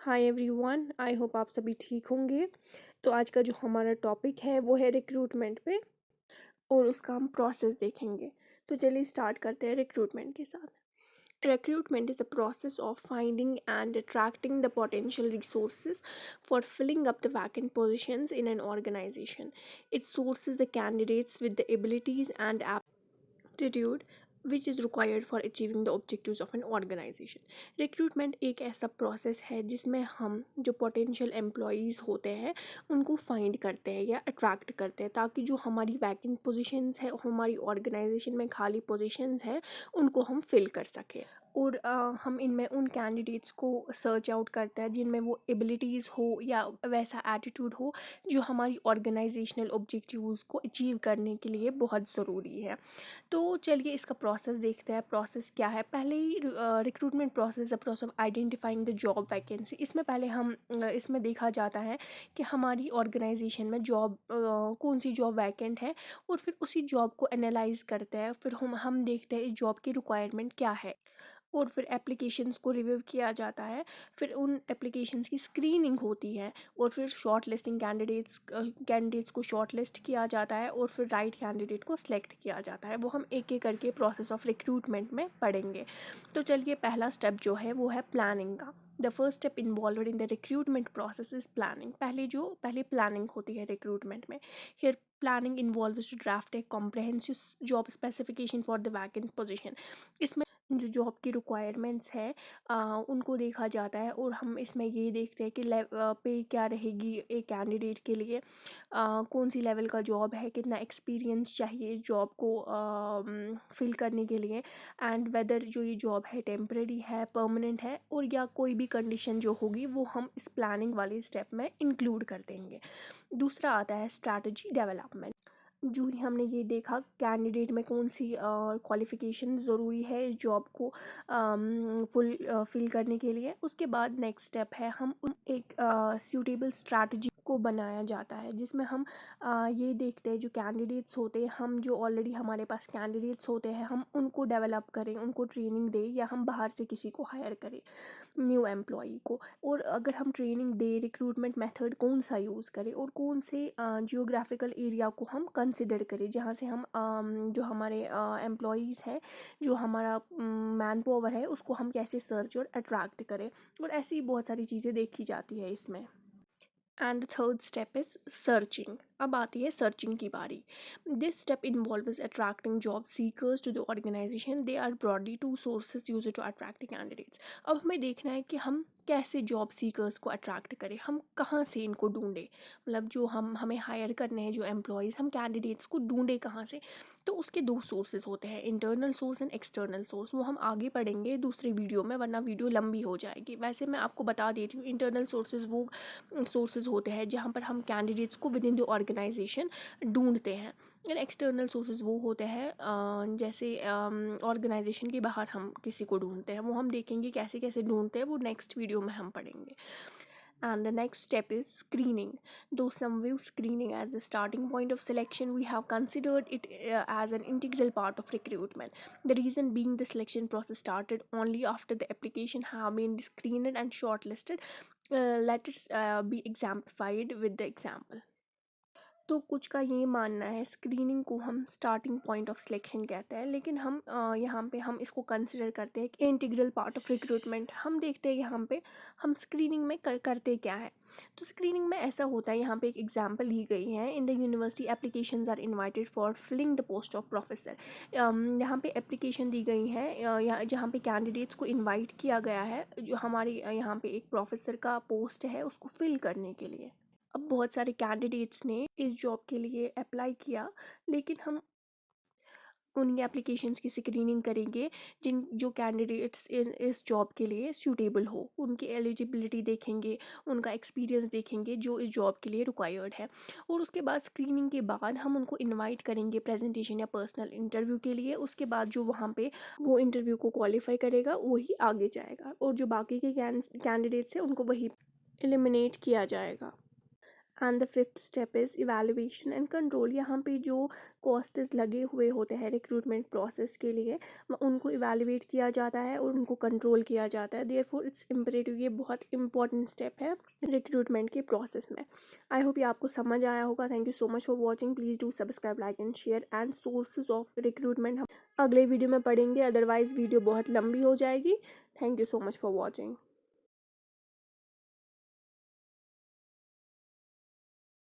Hi everyone, I hope आप सभी ठीक होंगे। तो आज का जो हमारा टॉपिक है वो है रिक्रूटमेंट पे और उसका हम प्रोसेस देखेंगे। तो चलिए स्टार्ट करते हैं रिक्रूटमेंट के साथ। Recruitment is a process of finding and attracting the potential resources for filling up the vacant positions in an organization. It sources the candidates with the abilities and aptitude which is required for achieving the objectives of an organization. Recruitment एक ऐसा process है जिसमें हम जो potential employees होते हैं उनको find करते हैं या अट्रैक्ट करते हैं ताकि जो हमारी वैकेंट पोजीशंस है हमारी ऑर्गेनाइजेशन में खाली पोजीशंस है उनको हम फिल कर सकें। और हम इनमें उन कैंडिडेट्स को सर्च आउट करते हैं जिनमें वो एबिलिटीज़ हो या वैसा एटीट्यूड हो जो हमारी ऑर्गेनाइजेशनल ऑब्जेक्टिव्स को अचीव करने के लिए बहुत ज़रूरी है। तो चलिए इसका प्रोसेस देखते हैं। प्रोसेस क्या है? पहले ही recruitment process, the process of identifying the job vacancy. इसमें पहले हम इसमें देखा जाता है कि हमारी ऑर्गेनाइजेशन में जॉब कौन सी जॉब वैकेंट है और फिर उसी जॉब को एनालाइज करते हैं। फिर हम देखते हैं इस जॉब की रिक्वायरमेंट क्या है और फिर एप्लीकेशंस को रिव्यू किया जाता है। फिर उन एप्लीकेशंस की स्क्रीनिंग होती है और फिर शॉर्ट लिस्टिंग कैंडिडेट्स को शॉर्ट लिस्ट किया जाता है और फिर राइट कैंडिडेट को सिलेक्ट किया जाता है। वो हम एक एक करके प्रोसेस ऑफ रिक्रूटमेंट में पढ़ेंगे। तो चलिए पहला स्टेप जो है वो है प्लानिंग का। The first step involve in the recruitment process is planning. पहले प्लानिंग होती है रिक्रूटमेंट में। Here planning involves to draft a comprehensive job specification for the vacant position. इसमें जो जॉब की रिक्वायरमेंट्स है उनको देखा जाता है और हम इसमें ये देखते हैं कि पे क्या रहेगी एक कैंडिडेट के लिए, कौन सी लेवल का जॉब है, कितना एक्सपीरियंस चाहिए जॉब को फिल करने के लिए, एंड वेदर जो ये जॉब है टेम्परेरी है, परमानेंट है, और या कोई भी कंडीशन जो होगी वो हम इस प्लानिंग वाले स्टेप में इंक्लूड कर देंगे। दूसरा आता है स्ट्रैटेजी डेवलपमेंट। जो ही हमने ये देखा कैंडिडेट में कौन सी क्वालिफ़िकेशन ज़रूरी है इस जॉब को फिल करने के लिए। उसके बाद नेक्स्ट स्टेप है हम एक सूटेबल स्ट्रैटेजी को बनाया जाता है जिसमें हम ये देखते हैं जो कैंडिडेट्स होते हैं, हम जो ऑलरेडी हमारे पास कैंडिडेट्स होते हैं हम उनको डेवलप करें, उनको ट्रेनिंग दें या हम बाहर से किसी को हायर करें न्यू एम्प्लॉई को। और अगर हम ट्रेनिंग दे रिक्रूटमेंट मेथड कौन सा यूज़ करें और कौन से जियोग्राफिकल एरिया को हम कंसिडर करें जहाँ से हम जो हमारे एम्प्लॉयज़ है, जो हमारा मैन पावर है, उसको हम कैसे सर्च और अट्रैक्ट करें। और ऐसी बहुत सारी चीज़ें देखी जाती है इसमें। And third step is searching. अब आती है सर्चिंग की बारी। This step involves attracting job seekers to the organisation. They are broadly two sources used to attract candidates. अब हमें देखना है कि हम कैसे जॉब सीकर्स को अट्रैक्ट करें, हम कहाँ से इनको ढूंढें, मतलब जो हमें हायर करने हैं जो एम्प्लॉयज़, हम कैंडिडेट्स को ढूंढें कहाँ से। तो उसके दो सोर्सेज होते हैं, internal source and external source. वो हम आगे पढ़ेंगे दूसरी वीडियो में वरना वीडियो लंबी हो जाएगी। वैसे मैं आपको बता देती हूँ इंटरनल सोर्सेज वो सोर्सेज होते हैं जहाँ पर हम कैंडिडेट्स को विद इन द ऑर्गेनाइजेशन ढूंढते हैं। और एक्सटर्नल सोर्सेज वो होते हैं जैसे ऑर्गेनाइजेशन के बाहर हम किसी को ढूंढते हैं। वो हम देखेंगे कैसे कैसे ढूंढते हैं, वो नेक्स्ट वीडियो में हम पढ़ेंगे। And the next step is screening. Though some view screening as the starting point of selection, we have considered it as an integral part of recruitment. The reason being the selection process started only after the application have been screened and shortlisted. Let it be exemplified with the example. तो कुछ का ये मानना है screening को हम starting point of selection कहते हैं, लेकिन हम यहाँ पे हम इसको कंसिडर करते हैं कि इंटीग्रल पार्ट ऑफ रिक्रूटमेंट। हम देखते हैं यहाँ पे हम स्क्रीनिंग में करते क्या है। तो स्क्रीनिंग में ऐसा होता है, यहाँ पे एक एग्जांपल ली गई है। In the university applications are invited for filling the post of professor. यहाँ पे एप्लीकेशन दी गई है जहाँ पे कैंडिडेट्स को इन्वाइट किया गया है जो हमारी यहाँ पे एक प्रोफेसर का पोस्ट है उसको फिल करने के लिए। अब बहुत सारे कैंडिडेट्स ने इस जॉब के लिए अप्लाई किया, लेकिन हम उनकी एप्लीकेशंस की स्क्रीनिंग करेंगे जो कैंडिडेट्स इस जॉब के लिए सूटेबल हो। उनकी एलिजिबिलिटी देखेंगे, उनका एक्सपीरियंस देखेंगे जो इस जॉब के लिए रिक्वायर्ड है। और उसके बाद स्क्रीनिंग के बाद हम उनको इनवाइट करेंगे प्रेजेंटेशन या पर्सनल इंटरव्यू के लिए। उसके बाद जो वहाँ पे वो इंटरव्यू को क्वालिफाई करेगा वही आगे जाएगा और जो बाकी के कैंडिडेट्स हैं उनको वही एलिमिनेट किया जाएगा। And the fifth step is evaluation and control. यहाँ पे जो कॉस्ट्स लगे हुए होते हैं रिक्रूटमेंट प्रोसेस के लिए उनको इवैल्यूएट किया जाता है और उनको कंट्रोल किया जाता है। देयरफॉर इट्स इम्परेटिव, ये बहुत इंपॉर्टेंट स्टेप है रिक्रूटमेंट के प्रोसेस में। आई होप ये आपको समझ आया होगा। Thank you so much for watching. Please do subscribe, like and share. And sources of recruitment हम अगले वीडियो में पढ़ेंगे, अदरवाइज़ वीडियो बहुत लंबी हो जाएगी। Thank you so much for watching.